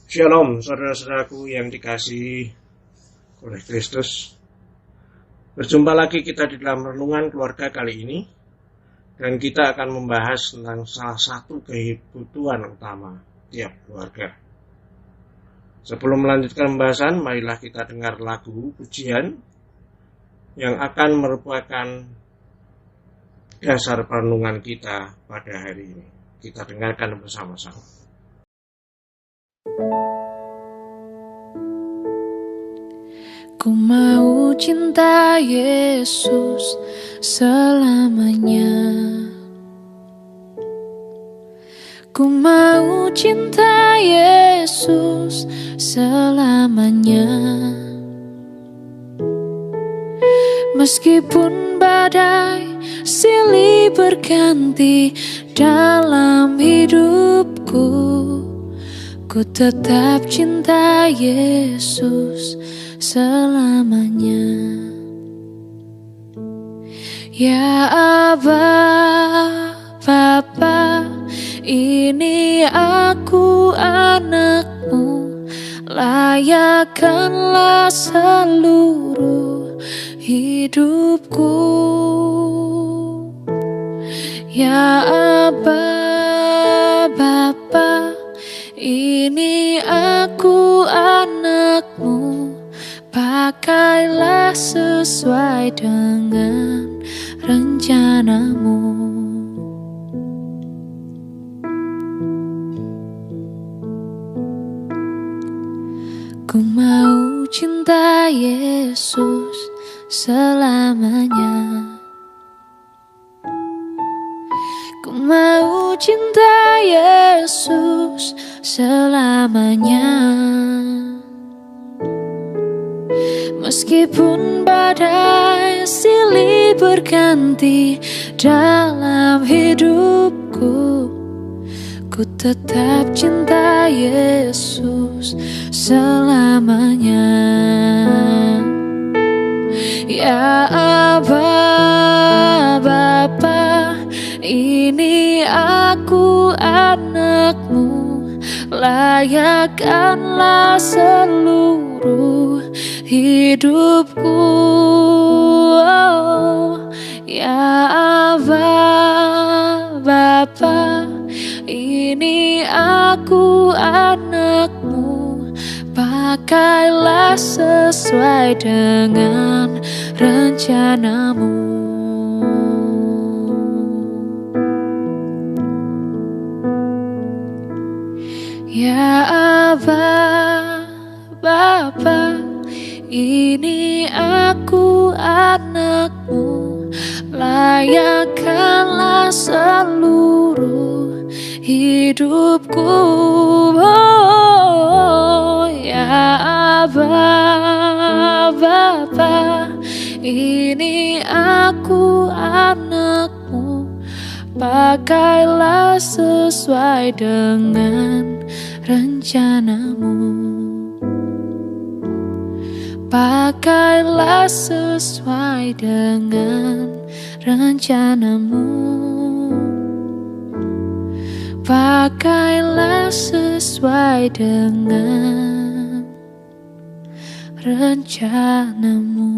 Shalom, saudara-saudaraku yang dikasihi oleh Kristus. Berjumpa lagi kita di dalam renungan keluarga kali ini. Dan kita akan membahas tentang salah satu kebutuhan utama tiap keluarga. Sebelum melanjutkan pembahasan, marilah kita dengar lagu pujian yang akan merupakan dasar renungan kita pada hari ini. Kita dengarkan bersama-sama. Ku mau cinta Yesus selamanya. Ku mau cinta Yesus selamanya. Meskipun badai silih berganti dalam hidupku, ku tetap cinta Yesus selamanya. Ya Aba, Bapa, ini aku anakmu, layakkanlah seluruh hidupku. Ya Aba, Bapa, ini aku anakmu, pakailah sesuai dengan rencanamu. Ku mau cinta Yesus selamanya. Ku mau cinta Yesus selamanya. Meskipun badai silih berganti dalam hidupku, ku tetap cinta Yesus selamanya. Ya Aba, Bapa, ini aku anakmu, layakkanlah seluruh hidupku. Ya Aba, Bapa, ini aku anakmu, pakailah sesuai dengan rencanamu. Ya Aba, Bapa, ini aku anakmu, layakkanlah seluruh hidupku. Ya Aba, Bapa, ini aku anakmu, pakailah sesuai dengan rencanamu. Pakailah sesuai dengan rencanamu. Pakailah sesuai dengan rencanamu.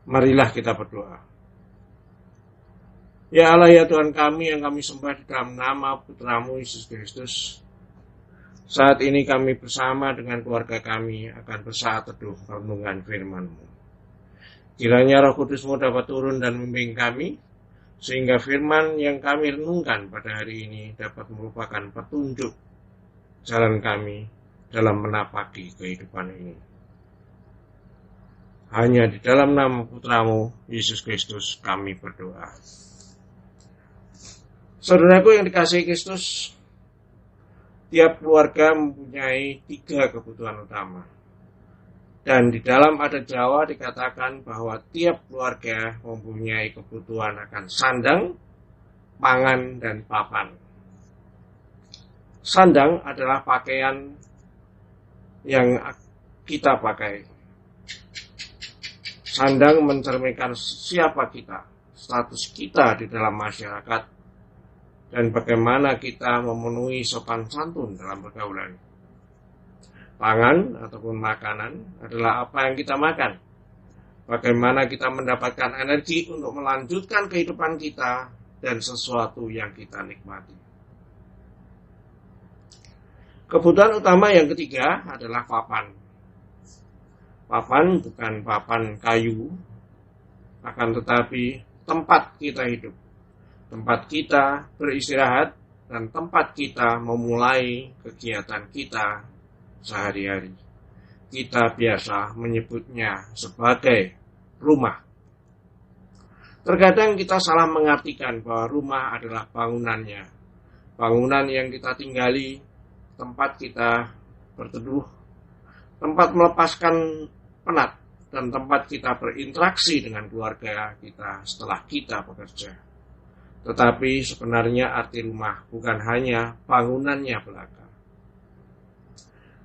Marilah kita berdoa. Ya Allah, ya Tuhan kami yang kami sembah di dalam nama Putra-Mu Yesus Kristus, saat ini kami bersama dengan keluarga kami akan bersaat teduh renungan firman-Mu. Kiranya Roh Kudus-Mu dapat turun dan membimbing kami, sehingga firman yang kami renungkan pada hari ini dapat merupakan petunjuk jalan kami dalam menapaki kehidupan ini. Hanya di dalam nama Putra-Mu Yesus Kristus kami berdoa. Saudaraku yang dikasihi Kristus, tiap keluarga mempunyai 3 kebutuhan utama. Dan di dalam adat Jawa dikatakan bahwa tiap keluarga mempunyai kebutuhan akan sandang, pangan, dan papan. Sandang adalah pakaian yang kita pakai. Sandang mencerminkan siapa kita, status kita di dalam masyarakat, dan bagaimana kita memenuhi sopan santun dalam pergaulan. Pangan ataupun makanan adalah apa yang kita makan. Bagaimana kita mendapatkan energi untuk melanjutkan kehidupan kita dan sesuatu yang kita nikmati. Kebutuhan utama yang ketiga adalah papan. Papan bukan papan kayu, akan tetapi tempat kita hidup. Tempat kita beristirahat dan tempat kita memulai kegiatan kita sehari-hari. Kita biasa menyebutnya sebagai rumah. Terkadang kita salah mengartikan bahwa rumah adalah bangunannya. Bangunan yang kita tinggali, tempat kita berteduh, tempat melepaskan penat, dan tempat kita berinteraksi dengan keluarga kita setelah kita bekerja. Tetapi sebenarnya arti rumah bukan hanya bangunannya belaka.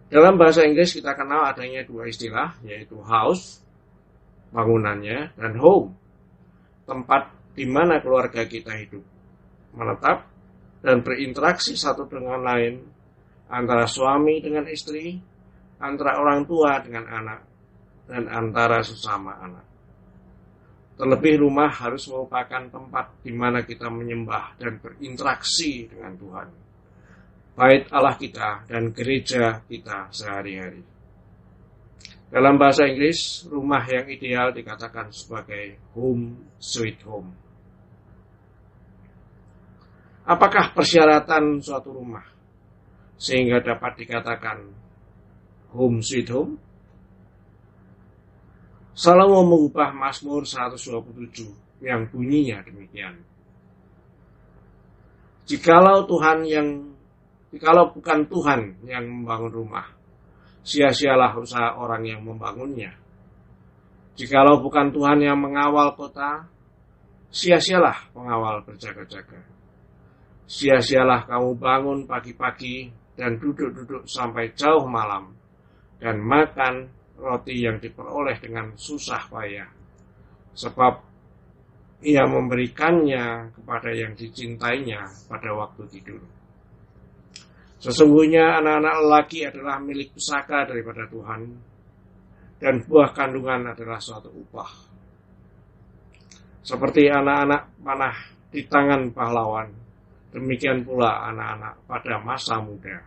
Dalam bahasa Inggris kita kenal adanya 2 istilah, yaitu house, bangunannya, dan home, tempat di mana keluarga kita hidup, menetap, dan berinteraksi satu dengan lain, antara suami dengan istri, antara orang tua dengan anak, dan antara sesama anak. Terlebih rumah harus merupakan tempat di mana kita menyembah dan berinteraksi dengan Tuhan, bait Allah kita dan gereja kita sehari-hari. Dalam bahasa Inggris, rumah yang ideal dikatakan sebagai home sweet home. Apakah persyaratan suatu rumah sehingga dapat dikatakan home sweet home? Salomo mengubah Mazmur 127 yang bunyinya demikian. Jikalau bukan Tuhan yang membangun rumah, sia-sialah usaha orang yang membangunnya. Jikalau bukan Tuhan yang mengawal kota, sia-sialah pengawal berjaga-jaga. Sia-sialah kamu bangun pagi-pagi dan duduk-duduk sampai jauh malam, dan makan roti yang diperoleh dengan susah payah, sebab ia memberikannya kepada yang dicintainya pada waktu tidur. Sesungguhnya anak-anak lelaki adalah milik pusaka daripada Tuhan, dan buah kandungan adalah suatu upah. Seperti anak-anak panah di tangan pahlawan, demikian pula anak-anak pada masa muda.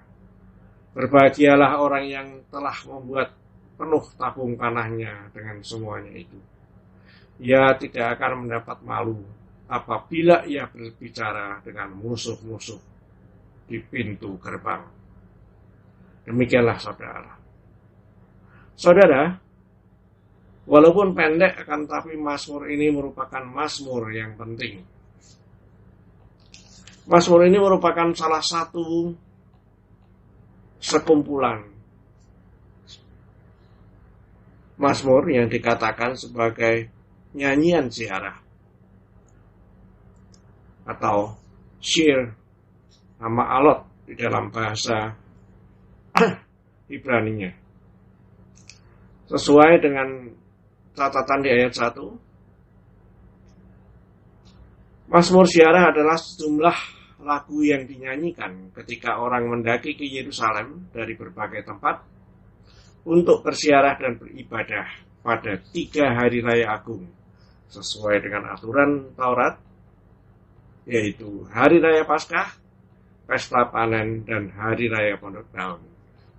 Berbahagialah orang yang telah membuat penuh tabung panahnya dengan semuanya itu. Ia tidak akan mendapat malu apabila ia berbicara dengan musuh-musuh di pintu gerbang. Demikianlah saudara. Saudara, walaupun pendek akan tapi Mazmur ini merupakan Mazmur yang penting. Mazmur ini merupakan salah satu sekumpulan Mazmur yang dikatakan sebagai nyanyian ziarah atau syir, nama alot di dalam bahasa Ibraninya. Sesuai dengan catatan di ayat 1, Mazmur ziarah adalah sejumlah lagu yang dinyanyikan ketika orang mendaki ke Yerusalem dari berbagai tempat untuk berziarah dan beribadah pada 3 hari raya agung sesuai dengan aturan Taurat, yaitu Hari Raya Paskah, Pesta Panen, dan Hari Raya Pondok Daun.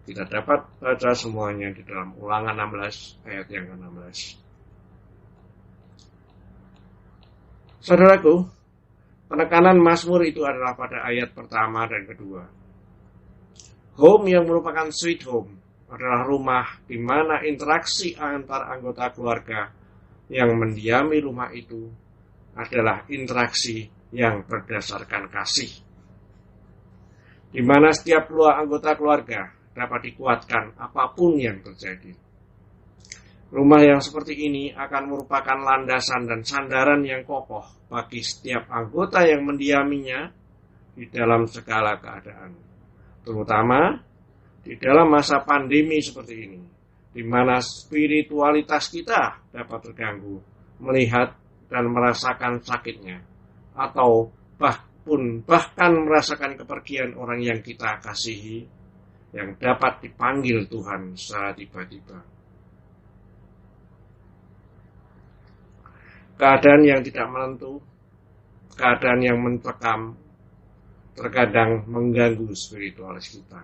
Kita dapat baca semuanya di dalam Ulangan 16 ayat yang ke-16. Saudaraku, penekanan Mazmur itu adalah pada ayat pertama dan kedua. Home yang merupakan sweet home adalah rumah di mana interaksi antar anggota keluarga yang mendiami rumah itu adalah interaksi yang berdasarkan kasih, di mana setiap anggota keluarga dapat dikuatkan apapun yang terjadi. Rumah yang seperti ini akan merupakan landasan dan sandaran yang kokoh bagi setiap anggota yang mendiaminya di dalam segala keadaan, terutama di dalam masa pandemi seperti ini, di mana spiritualitas kita dapat terganggu, melihat dan merasakan sakitnya, atau bahkan merasakan kepergian orang yang kita kasihi, yang dapat dipanggil Tuhan secara tiba-tiba. Keadaan yang tidak menentu, keadaan yang mencekam, terkadang mengganggu spiritualis kita.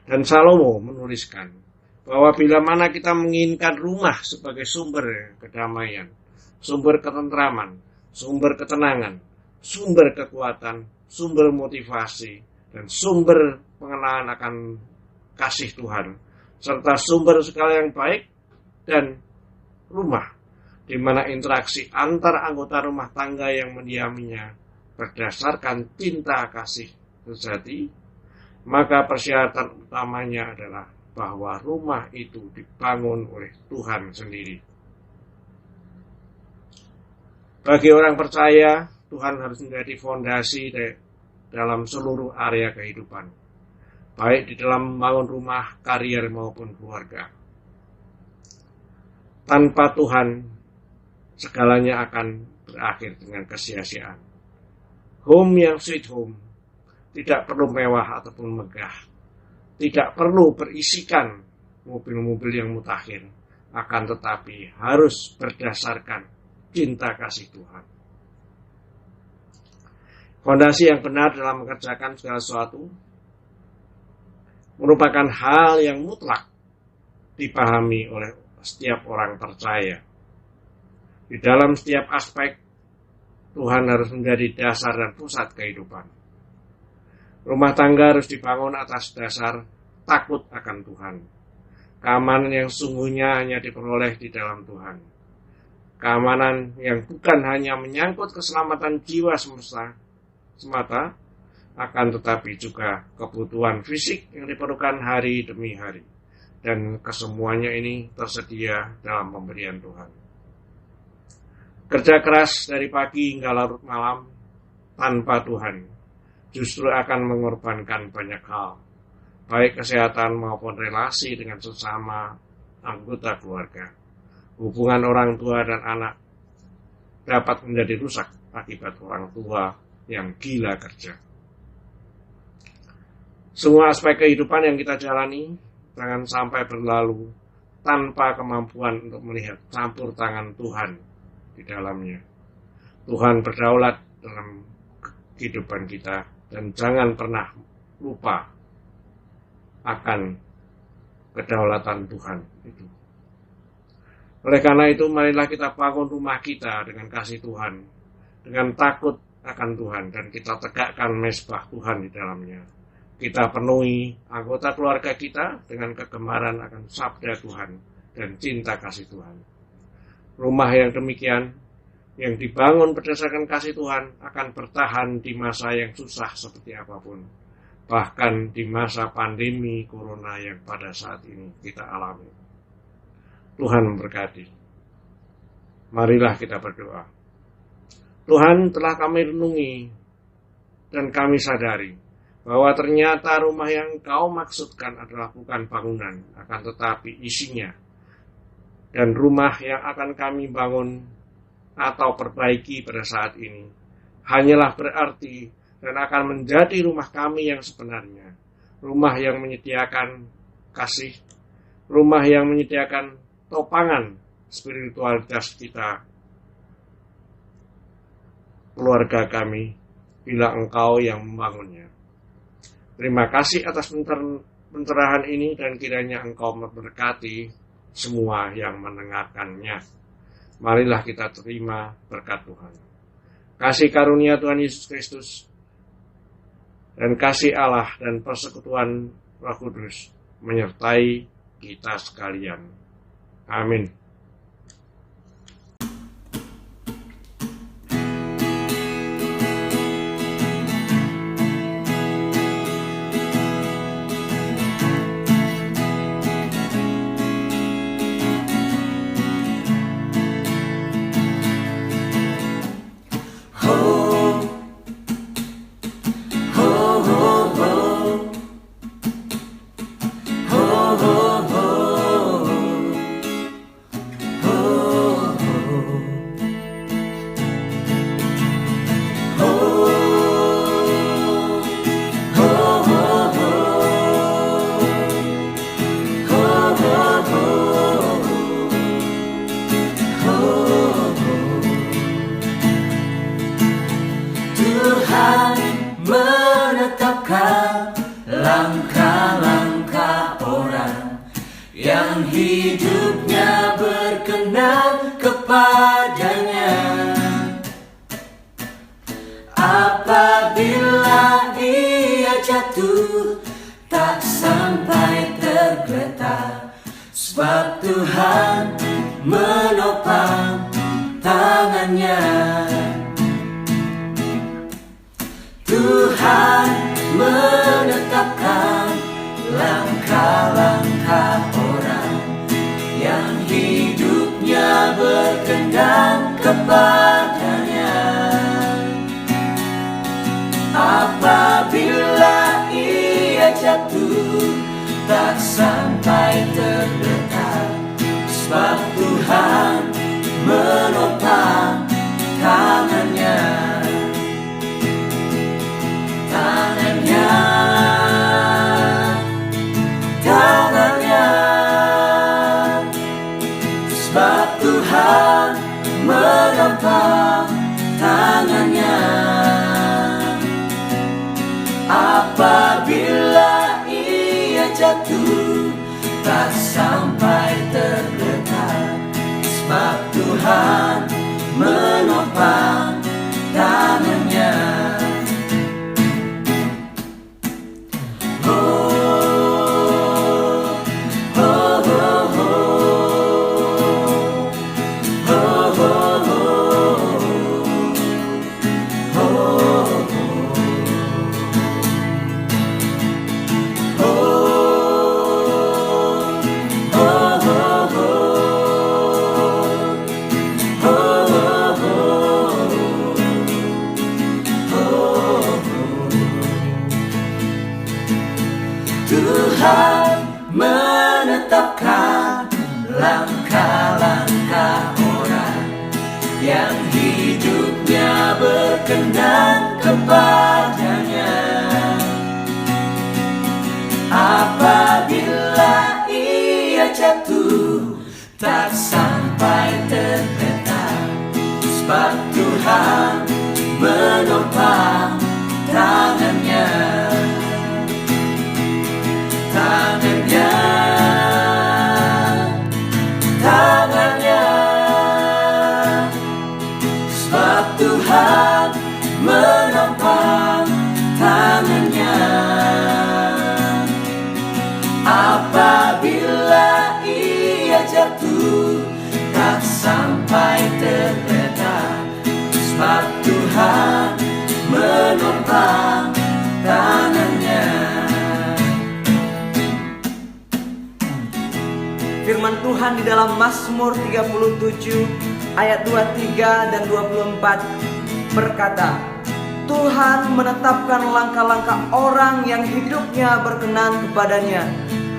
Dan Salomo menuliskan bahwa bila mana kita menginginkan rumah sebagai sumber kedamaian, sumber ketentraman, sumber ketenangan, sumber kekuatan, sumber motivasi, dan sumber pengenalan akan kasih Tuhan, serta sumber segala yang baik, dan rumah di mana interaksi antar anggota rumah tangga yang mendiaminya berdasarkan cinta kasih sejati, maka persyaratan utamanya adalah bahwa rumah itu dibangun oleh Tuhan sendiri. Bagi orang percaya, Tuhan harus menjadi fondasi dalam seluruh area kehidupan, baik di dalam membangun rumah, karier, maupun keluarga. Tanpa Tuhan, segalanya akan berakhir dengan kesia-siaan. Home yang sweet home tidak perlu mewah ataupun megah, tidak perlu berisikan mobil-mobil yang mutakhir, akan tetapi harus berdasarkan cinta kasih Tuhan. Fondasi yang benar dalam mengerjakan segala sesuatu merupakan hal yang mutlak dipahami oleh setiap orang percaya. Di dalam setiap aspek, Tuhan harus menjadi dasar dan pusat kehidupan. Rumah tangga harus dibangun atas dasar takut akan Tuhan. Keamanan yang sungguhnya hanya diperoleh di dalam Tuhan. Keamanan yang bukan hanya menyangkut keselamatan jiwa semata, akan tetapi juga kebutuhan fisik yang diperlukan hari demi hari. Dan kesemuanya ini tersedia dalam pemberian Tuhan. Kerja keras dari pagi hingga larut malam tanpa Tuhan justru akan mengorbankan banyak hal, baik kesehatan maupun relasi dengan sesama anggota keluarga. Hubungan orang tua dan anak dapat menjadi rusak akibat orang tua yang gila kerja. Semua aspek kehidupan yang kita jalani jangan sampai berlalu tanpa kemampuan untuk melihat campur tangan Tuhan di dalamnya. Tuhan berdaulat dalam kehidupan kita dan jangan pernah lupa akan kedaulatan Tuhan itu. Oleh karena itu, marilah kita bangun rumah kita dengan kasih Tuhan, dengan takut akan Tuhan, dan kita tegakkan mezbah Tuhan di dalamnya. Kita penuhi anggota keluarga kita dengan kegemaran akan sabda Tuhan dan cinta kasih Tuhan. Rumah yang demikian, yang dibangun berdasarkan kasih Tuhan, akan bertahan di masa yang susah seperti apapun. Bahkan di masa pandemi corona yang pada saat ini kita alami. Tuhan memberkati. Marilah kita berdoa. Tuhan, telah kami renungi dan kami sadari bahwa ternyata rumah yang Kau maksudkan adalah bukan bangunan, akan tetapi isinya. Dan rumah yang akan kami bangun atau perbaiki pada saat ini hanyalah berarti dan akan menjadi rumah kami yang sebenarnya. Rumah yang menyediakan kasih, rumah yang menyediakan topangan spiritualitas kita, keluarga kami, bila Engkau yang membangunnya. Terima kasih atas pencerahan ini dan kiranya Engkau memberkati semua yang mendengarkannya. Marilah kita terima berkat Tuhan. Kasih karunia Tuhan Yesus Kristus dan kasih Allah dan persekutuan Roh Kudus menyertai kita sekalian. Amin. Tuhan menetapkan langkah-langkah orang yang hidupnya berkenan kepadanya. Apabila ia jatuh, tak sampai tergeletak, sebab Tuhan menopang tangannya. Tuhan menetapkan langkah-langkah orang yang hidupnya berkenan kepadanya. Apabila ia jatuh, tak sampai tergeletak, sebab Tuhan menopang tangannya. Tangannya, sebab Tuhan menopang tangannya. Apabila ia jatuh, tak sampai tergeletak, sebab Tuhan menopang tangannya. Tuhan menetapkan langkah-langkah orang yang hidupnya berkenan kepadanya. Apabila ia jatuh, tak sampai tergeletak, sebab Tuhan menopang tangannya. Tangannya, sebab Tuhan menopang tangannya. Apabila ia jatuh, tak sampai tergeletak, sebab Tuhan menopang tangannya. Firman Tuhan di dalam Mazmur 37 ayat 23 dan 24 berkata, Tuhan menetapkan langkah-langkah orang yang hidupnya berkenan kepadanya.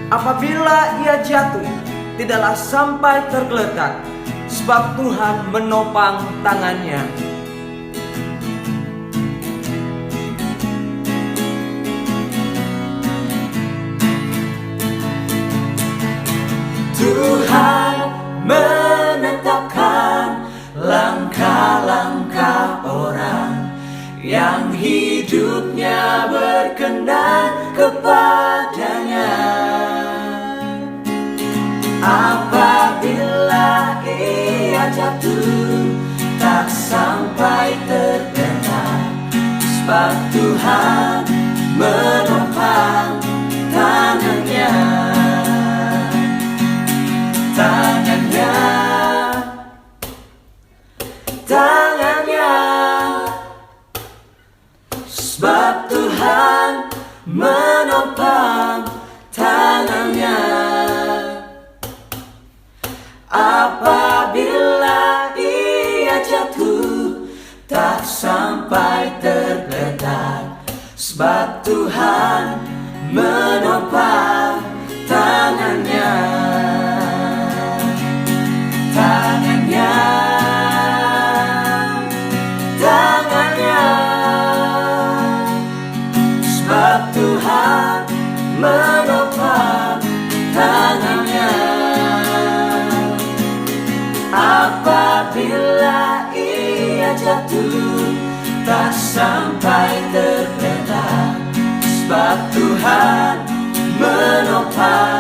Apabila ia jatuh, tidaklah sampai tergeletak, sebab Tuhan menopang tangannya. Tuhan menetapkan kepadanya. Apabila ia jatuh, tak sampai tergeletak, sebab Tuhan menopang tangannya. Tangannya, tangannya, sebab Tuhan menopang tangannya. Apabila ia jatuh, tak sampai tergeletak, sebab Tuhan menopang tangannya. Tangannya, tangannya, sebab Tuhan menopang tangannya. Apabila ia jatuh, tak sampai tergeletak, sebab Tuhan menopang